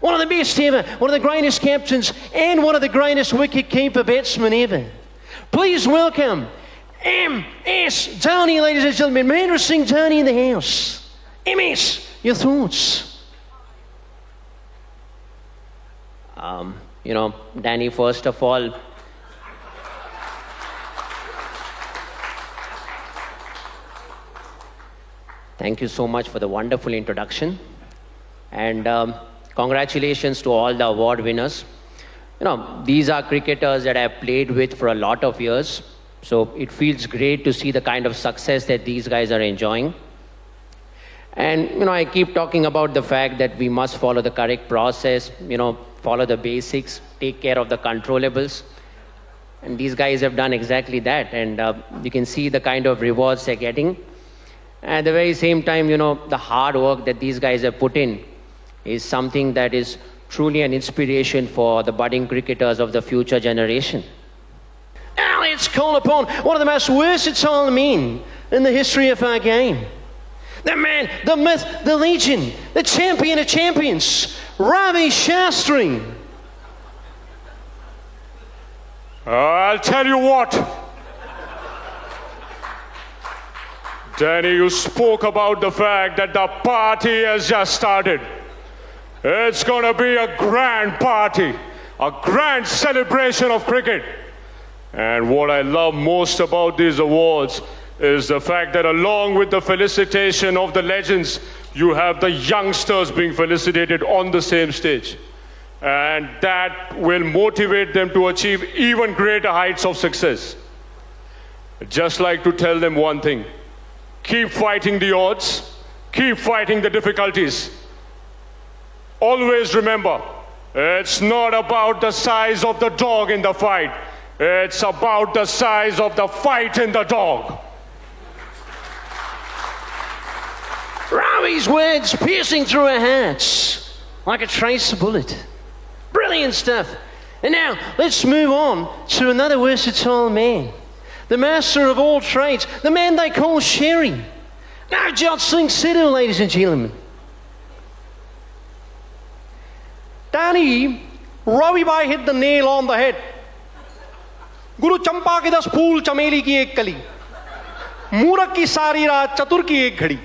one of the best ever, one of the greatest captains, and one of the greatest wicket-keeper batsmen ever. Please welcome MS Dhoni, ladies and gentlemen. Mahendra Singh Dhoni in the house. MS, your thoughts? Danny, first of all, thank you so much for the wonderful introduction. And congratulations to all the award winners. These are cricketers that I've played with for a lot of years. So it feels great to see the kind of success that these guys are enjoying. And, I keep talking about the fact that we must follow the correct process, follow the basics, take care of the controllables. And these guys have done exactly that. And you can see the kind of rewards they're getting. At the very same time, the hard work that these guys have put in is something that is truly an inspiration for the budding cricketers of the future generation. Now let's call upon one of the most versatile men in the history of our game. The man, the myth, the legend, the champion of champions, Ravi Shastri. I'll tell you what. Danny, you spoke about the fact that the party has just started. It's going to be a grand party, a grand celebration of cricket. And what I love most about these awards is the fact that along with the felicitation of the legends, you have the youngsters being felicitated on the same stage. And that will motivate them to achieve even greater heights of success. I'd just like to tell them one thing. Keep fighting the odds. Keep fighting the difficulties. Always remember, it's not about the size of the dog in the fight. It's about the size of the fight in the dog. Ravi's words piercing through our hearts like a trace of bullet. Brilliant stuff. And now, let's move on to another versatile man. The master of all trades, the man they call Sherry. Now, Jot Singh Sidhu, ladies and gentlemen. Danny, Ravi Bhai hit the nail on the head. Guru Champa ke 10 phool, chameli ki ek kali. Murak ki sari raat, chatur ki ek ghadi.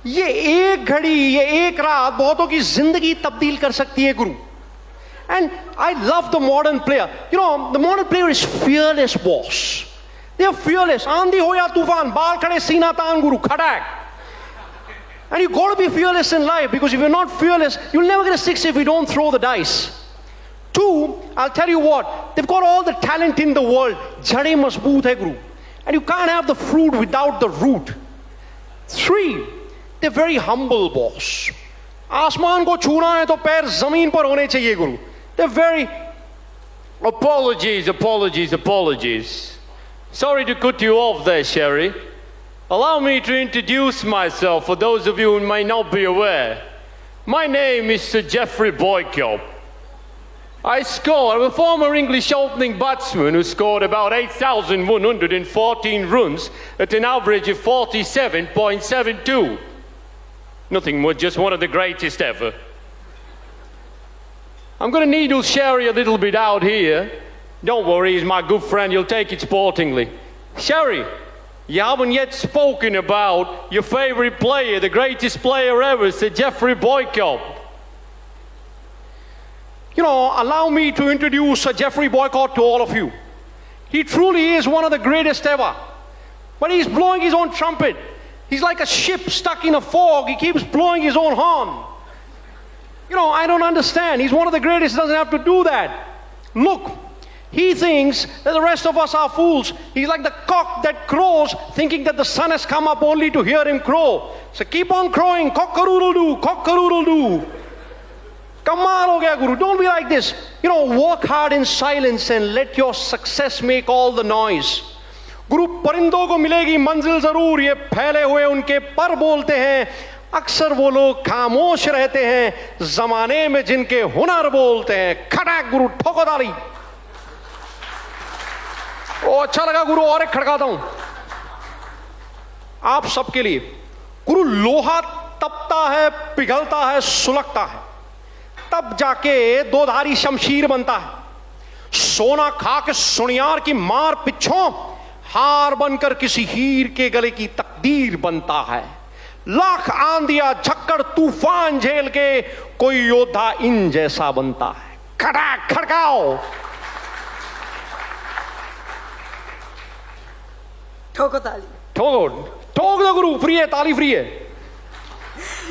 ये एक घड़ी, ये एक रात बहुतों की जिंदगी तब्दील कर सकती है गुरु. And I love the modern player. The modern player is fearless, boss. They are fearless. Aandhi ho ya tufan, baal khade seena taan guru, khadak. And you got to be fearless in life, because if you're not fearless, you'll never get a six if you don't throw the dice. 2, I'll tell you what, they've got all the talent in the world. Jade mazboot hai guru. And you can't have the fruit without the root. 3, they're very humble, boss. आसमान को छूना है तो पैर जमीन पर होने चाहिए गुरु. They're very... Apologies. Sorry to cut you off there, Sherry. Allow me to introduce myself for those of you who may not be aware. My name is Sir Geoffrey Boycott. I'm a former English opening batsman who scored about 8,114 runs at an average of 47.72. Nothing more, just one of the greatest ever. I'm going to needle Sherry a little bit out here. Don't worry, he's my good friend, he'll take it sportingly. Sherry, you haven't yet spoken about your favorite player, the greatest player ever, Sir Geoffrey Boycott. Allow me to introduce Sir Geoffrey Boycott to all of you. He truly is one of the greatest ever. But he's blowing his own trumpet. He's like a ship stuck in a fog. He keeps blowing his own horn. I don't understand. He's one of the greatest. He doesn't have to do that. Look, he thinks that the rest of us are fools. He's like the cock that crows, thinking that the sun has come up only to hear him crow. So keep on crowing. Cock-a-doodle-doo, cock-a-doodle-doo. Kamal ho gaya, Guru. Don't be like this. Work hard in silence and let your success make all the noise. गुरु परिंदों को मिलेगी मंजिल जरूर, ये फैले हुए उनके पर बोलते हैं. अक्सर वो लोग खामोश रहते हैं जमाने में जिनके हुनर बोलते हैं. खड़ाक गुरु, ठोकोदारी. ओ अच्छा लगा गुरु, और एक खड़काता हूं आप सबके लिए. गुरु, लोहा तपता है, पिघलता है, सुलगता है, तब जाके दोधारी शमशीर बनता है। सोना खा के सुनियार की मार पिछों हार बनकर किसी हीर के गले की तकदीर बनता है। लाख आंधिया झक्कड़ तूफान झेल के कोई योद्धा इन जैसा बनता है। खड़ाक खड़काओ, ठोको ताली। ठोक दो गुरु, फ्री है, ताली फ्री है।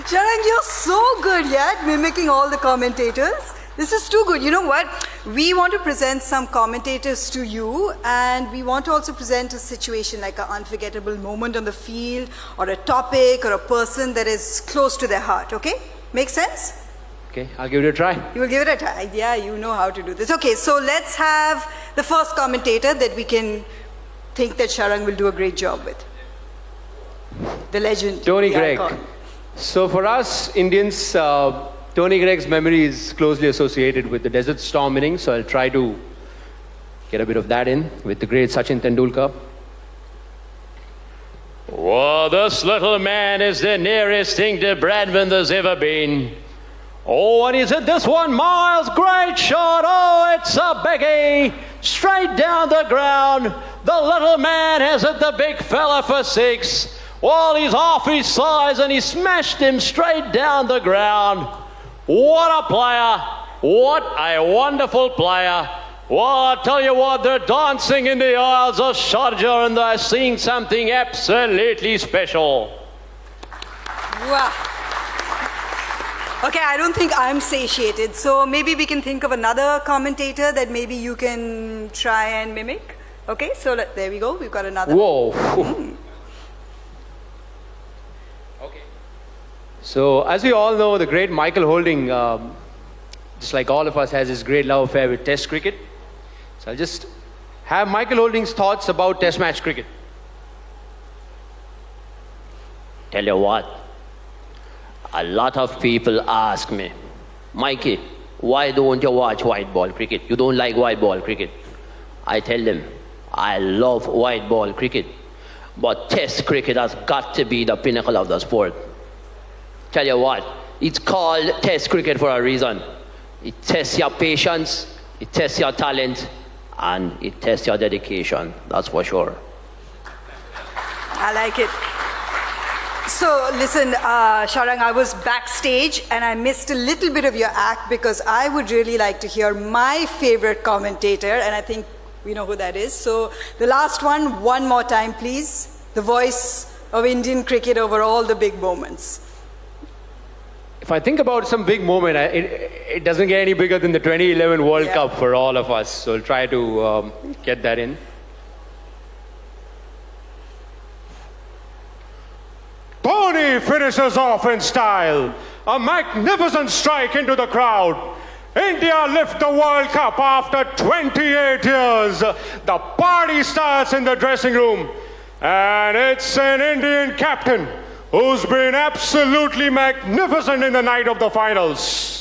Sharang, you're so good at mimicking all the commentators. This is too good. You know what? We want to present some commentators to you, and we want to also present a situation like an unforgettable moment on the field, or a topic, or a person that is close to their heart. Okay? Make sense? Okay, I'll give it a try. You will give it a try. Yeah, you know how to do this. Okay, so let's have the first commentator that we can think that Sharang will do a great job with. The legend. Tony the Greig. icon. So for us Indians, Tony Greig's memory is closely associated with the Desert Storm innings, so I'll try to get a bit of that in with the great Sachin Tendulkar. Well, this little man is the nearest thing to Bradman there's ever been. Oh, and he's hit this one, Miles. Great shot. Oh, it's a biggie. Straight down the ground. The little man has hit the big fella for 6. Well, he's half his size and he smashed him straight down the ground. What a player. What a wonderful player. Well, I tell you what, they're dancing in the aisles of Sharjah and they're seeing something absolutely special. Wow. Okay, I don't think I'm satiated, so maybe we can think of another commentator that maybe you can try and mimic. Okay, so there we go. We've got another. Whoa. So, as we all know, the great Michael Holding, just like all of us, has his great love affair with Test cricket. So, I'll just have Michael Holding's thoughts about Test match cricket. Tell you what, a lot of people ask me, Mikey, why don't you watch white ball cricket? You don't like white ball cricket. I tell them, I love white ball cricket, but Test cricket has got to be the pinnacle of the sport. Tell you what, it's called Test cricket for a reason. It tests your patience, it tests your talent, and it tests your dedication. That's for sure. I like it. So listen, Sharang, I was backstage and I missed a little bit of your act because I would really like to hear my favorite commentator, and I think we know who that is. So the last one more time, please. The voice of Indian cricket over all the big moments. If I think about some big moment, it doesn't get any bigger than the 2011 World Cup for all of us. So I'll try to get that in. Dhoni finishes off in style. A magnificent strike into the crowd. India lift the World Cup after 28 years. The party starts in the dressing room. And it's an Indian captain who's been absolutely magnificent in the night of the finals.